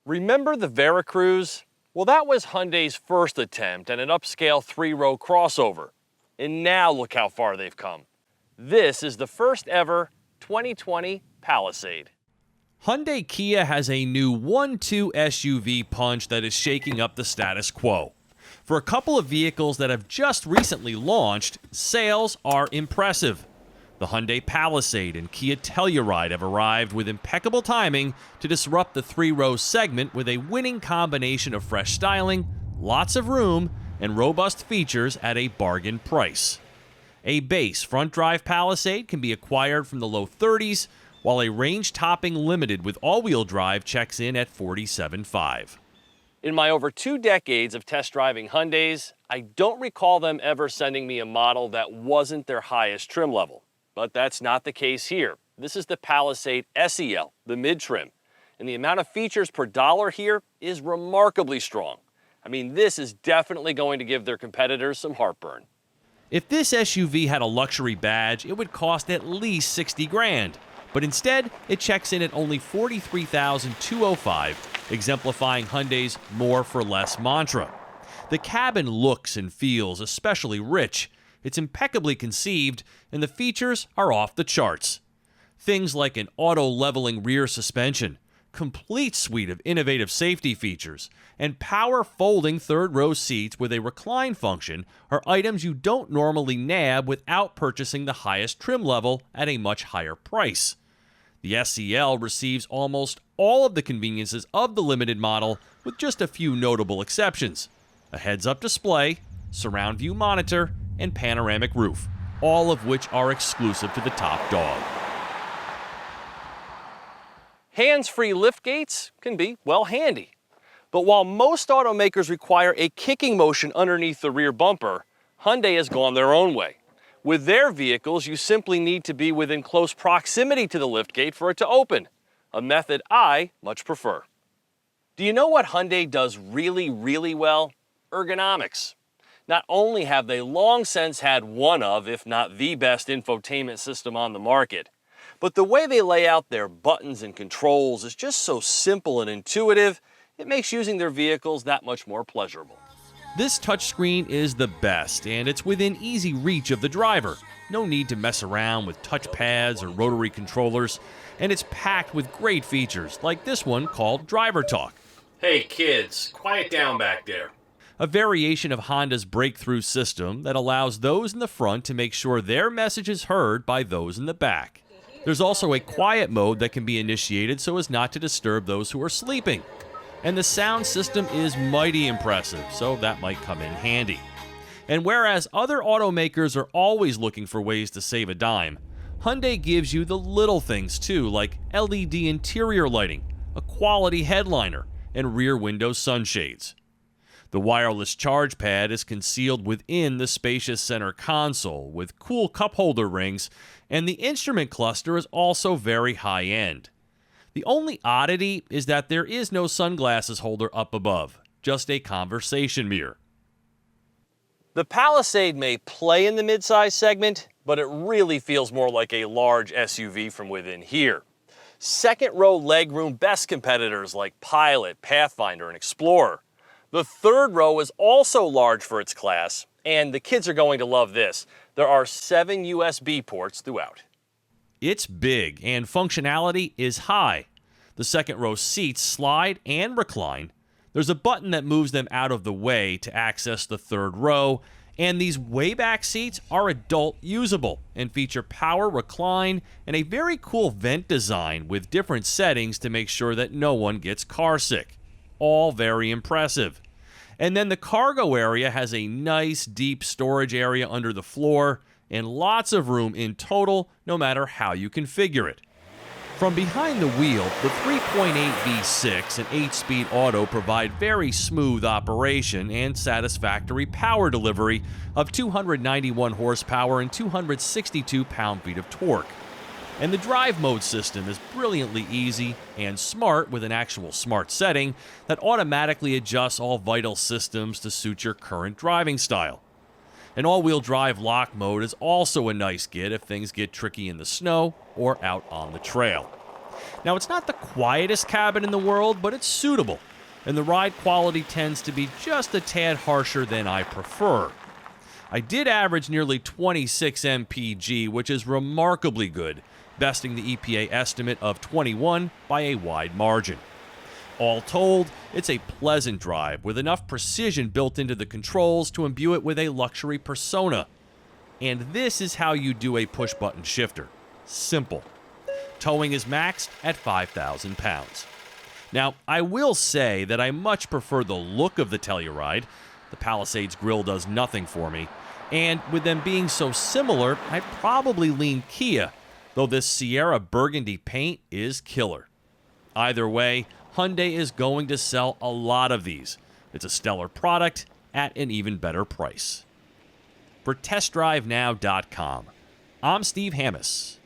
Remember the Veracruz? Well, that was Hyundai's first attempt at an upscale three-row crossover. And now look how far they've come. This is the first ever 2020 Palisade. Hyundai Kia has a new 1.2 SUV punch that is shaking up the status quo. For a couple of vehicles that have just recently launched, sales are impressive. The Hyundai Palisade and Kia Telluride have arrived with impeccable timing to disrupt the three-row segment with a winning combination of fresh styling, lots of room, and robust features at a bargain price. A base front-drive Palisade can be acquired from the low 30s, while a range-topping Limited with all-wheel drive checks in at $47,500. In my over 2 decades of test driving Hyundais, I don't recall them ever sending me a model that wasn't their highest trim level. But that's not the case here. This is the Palisade SEL, the mid-trim. And the amount of features per dollar here is remarkably strong. I mean, this is definitely going to give their competitors some heartburn. If this SUV had a luxury badge, it would cost at least $60,000. But instead, it checks in at only $43,205, exemplifying Hyundai's more for less mantra. The cabin looks and feels especially rich. It's impeccably conceived, and the features are off the charts. Things like an auto-leveling rear suspension, complete suite of innovative safety features, and power-folding third-row seats with a recline function are items you don't normally nab without purchasing the highest trim level at a much higher price. The SEL receives almost all of the conveniences of the Limited model, with just a few notable exceptions: a heads-up display, surround view monitor, and panoramic roof, all of which are exclusive to the top dog. Hands-free liftgates can be, well, handy. But while most automakers require a kicking motion underneath the rear bumper, Hyundai has gone their own way. With their vehicles, you simply need to be within close proximity to the liftgate for it to open, a method I much prefer. Do you know what Hyundai does really, really well? Ergonomics. Not only have they long since had one of, if not the best infotainment system on the market, but the way they lay out their buttons and controls is just so simple and intuitive, it makes using their vehicles that much more pleasurable. This touchscreen is the best, and it's within easy reach of the driver. No need to mess around with touch pads or rotary controllers, and it's packed with great features, like this one called Driver Talk. Hey kids, quiet down back there. A variation of Honda's breakthrough system that allows those in the front to make sure their message is heard by those in the back. There's also a quiet mode that can be initiated so as not to disturb those who are sleeping. And the sound system is mighty impressive, so that might come in handy. And whereas other automakers are always looking for ways to save a dime, Hyundai gives you the little things too, like LED interior lighting, a quality headliner, and rear window sunshades. The wireless charge pad is concealed within the spacious center console with cool cup holder rings, and the instrument cluster is also very high-end. The only oddity is that there is no sunglasses holder up above, just a conversation mirror. The Palisade may play in the midsize segment, but it really feels more like a large SUV from within here. Second-row legroom best competitors like Pilot, Pathfinder, and Explorer. The third row is also large for its class, and the kids are going to love this. There are 7 USB ports throughout. It's big, and functionality is high. The second row seats slide and recline. There's a button that moves them out of the way to access the third row, and these way-back seats are adult usable and feature power recline and a very cool vent design with different settings to make sure that no one gets carsick. All very impressive. And then the cargo area has a nice deep storage area under the floor and lots of room in total, no matter how you configure it. From behind the wheel, the 3.8 V6 and 8-speed auto provide very smooth operation and satisfactory power delivery of 291 horsepower and 262 pound-feet of torque. And the drive mode system is brilliantly easy and smart with an actual smart setting that automatically adjusts all vital systems to suit your current driving style. An all-wheel drive lock mode is also a nice get if things get tricky in the snow or out on the trail. Now, it's not the quietest cabin in the world, but it's suitable, and the ride quality tends to be just a tad harsher than I prefer. I did average nearly 26 mpg, which is remarkably good, besting the EPA estimate of 21 by a wide margin. All told, it's a pleasant drive with enough precision built into the controls to imbue it with a luxury persona. And this is how you do a push-button shifter. Simple. Towing is maxed at 5,000 pounds. Now, I will say that I much prefer the look of the Telluride. The Palisade's grille does nothing for me. And with them being so similar, I'd probably lean Kia, though this Sierra Burgundy paint is killer. Either way, Hyundai is going to sell a lot of these. It's a stellar product at an even better price. For TestDriveNow.com, I'm Steve Hammis.